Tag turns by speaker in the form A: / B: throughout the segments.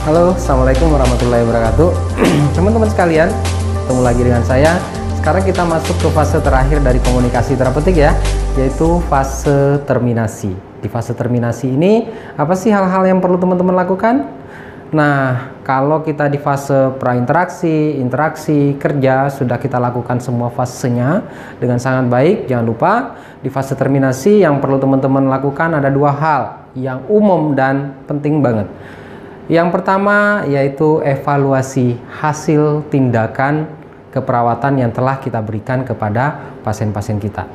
A: Halo, assalamualaikum warahmatullahi wabarakatuh. Teman-teman sekalian, ketemu lagi dengan saya. Sekarang kita masuk ke fase terakhir dari komunikasi terapeutik ya, yaitu fase terminasi. Di fase terminasi ini, apa sih hal-hal yang perlu teman-teman lakukan? Nah, kalau kita di fase prainteraksi, interaksi, kerja, sudah kita lakukan semua fasenya dengan sangat baik. Jangan lupa, di fase terminasi yang perlu teman-teman lakukan ada dua hal yang umum dan penting banget. Yang pertama yaitu evaluasi hasil tindakan keperawatan yang telah kita berikan kepada pasien-pasien kita.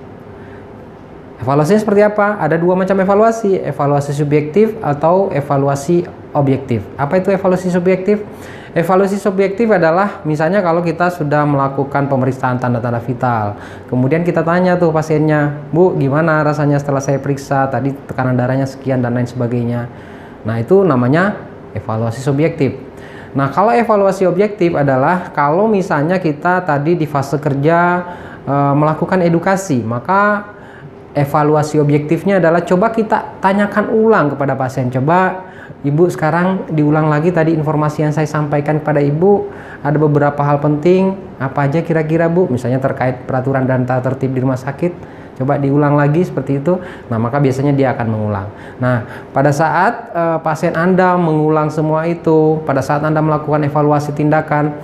A: Evaluasinya seperti apa? Ada dua macam evaluasi, evaluasi subjektif atau evaluasi objektif. Apa itu evaluasi subjektif? Evaluasi subjektif adalah misalnya kalau kita sudah melakukan pemeriksaan tanda-tanda vital, kemudian kita tanya tuh pasiennya, Bu, gimana rasanya setelah saya periksa, tadi tekanan darahnya sekian dan lain sebagainya. Nah, itu namanya evaluasi subjektif. Nah, kalau evaluasi objektif adalah kalau misalnya kita tadi di fase kerja melakukan edukasi, maka evaluasi objektifnya adalah coba kita tanyakan ulang kepada pasien. Coba Ibu sekarang diulang lagi tadi informasi yang saya sampaikan kepada Ibu. Ada beberapa hal penting, apa aja kira-kira Bu? Misalnya terkait peraturan dan tata tertib di rumah sakit. Coba diulang lagi seperti itu. Nah, maka biasanya dia akan mengulang. Nah, pada saat pasien Anda mengulang semua itu, pada saat Anda melakukan evaluasi tindakan,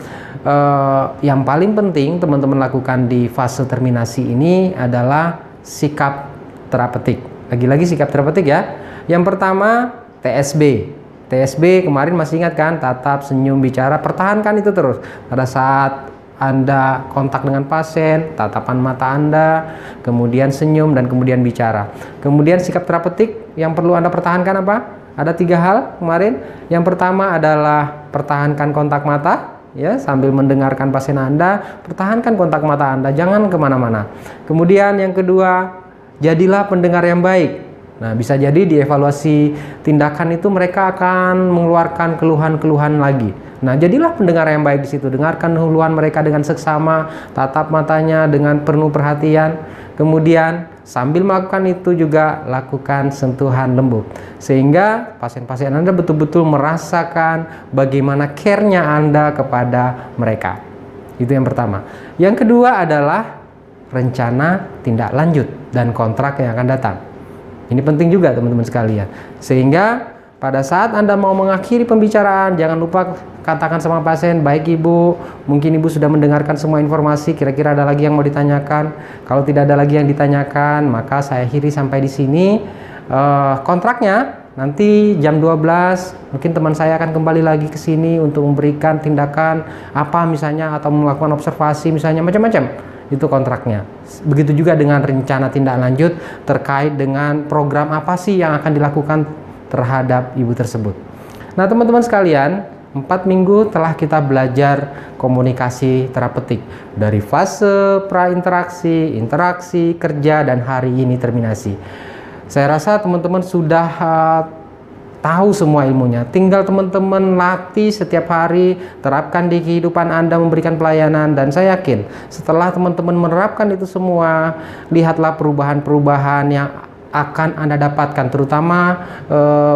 A: yang paling penting teman-teman lakukan di fase terminasi ini adalah sikap terapeutik. Lagi-lagi sikap terapeutik ya. Yang pertama TSB. TSB kemarin masih ingat kan? Tatap, senyum, bicara, pertahankan itu terus. Pada saat Anda kontak dengan pasien, tatapan mata Anda, kemudian senyum, dan kemudian bicara. Kemudian sikap terapeutik yang perlu Anda pertahankan apa? Ada 3 hal kemarin. Yang pertama adalah pertahankan kontak mata, ya, sambil mendengarkan pasien Anda, pertahankan kontak mata Anda, jangan kemana-mana. Kemudian yang kedua, jadilah pendengar yang baik. Nah, bisa jadi di evaluasi tindakan itu mereka akan mengeluarkan keluhan-keluhan lagi. Nah, jadilah pendengar yang baik di situ. Dengarkan keluhan mereka dengan seksama, tatap matanya dengan penuh perhatian. Kemudian sambil melakukan itu juga lakukan sentuhan lembut. Sehingga pasien-pasien Anda betul-betul merasakan bagaimana care-nya Anda kepada mereka. Itu yang pertama. Yang kedua adalah rencana tindak lanjut dan kontrak yang akan datang. Ini penting juga teman-teman sekalian. Sehingga pada saat Anda mau mengakhiri pembicaraan, jangan lupa katakan sama pasien, baik Ibu, mungkin Ibu sudah mendengarkan semua informasi, kira-kira ada lagi yang mau ditanyakan. Kalau tidak ada lagi yang ditanyakan, maka saya akhiri sampai di sini. Kontraknya nanti jam 12, mungkin teman saya akan kembali lagi ke sini untuk memberikan tindakan apa misalnya, atau melakukan observasi misalnya, macam-macam. Itu kontraknya. Begitu juga dengan rencana tindak lanjut terkait dengan program apa sih yang akan dilakukan terhadap Ibu tersebut. Nah, teman-teman sekalian, 4 minggu telah kita belajar komunikasi terapeutik dari fase prainteraksi, interaksi, kerja, dan hari ini terminasi. Saya rasa teman-teman sudah tahu semua ilmunya. Tinggal teman-teman latih setiap hari, terapkan di kehidupan Anda memberikan pelayanan, dan saya yakin setelah teman-teman menerapkan itu semua, lihatlah perubahan-perubahan yang akan Anda dapatkan, terutama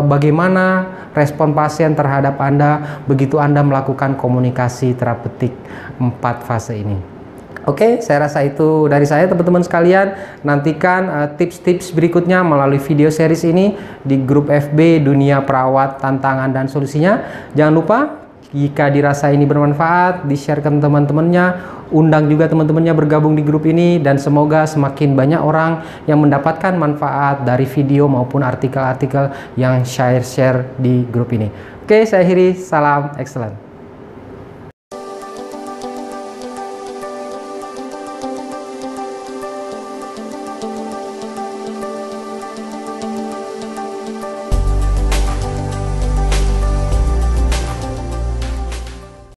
A: bagaimana respon pasien terhadap Anda begitu Anda melakukan komunikasi terapeutik 4 fase ini. Oke, saya rasa itu dari saya teman-teman sekalian. Nantikan tips-tips berikutnya melalui video series ini di grup FB Dunia Perawat Tantangan dan Solusinya. Jangan lupa jika dirasa ini bermanfaat, di-share ke teman-temannya, undang juga teman-temannya bergabung di grup ini, dan semoga semakin banyak orang yang mendapatkan manfaat dari video maupun artikel-artikel yang share di grup ini. Oke, saya akhiri, salam excellent.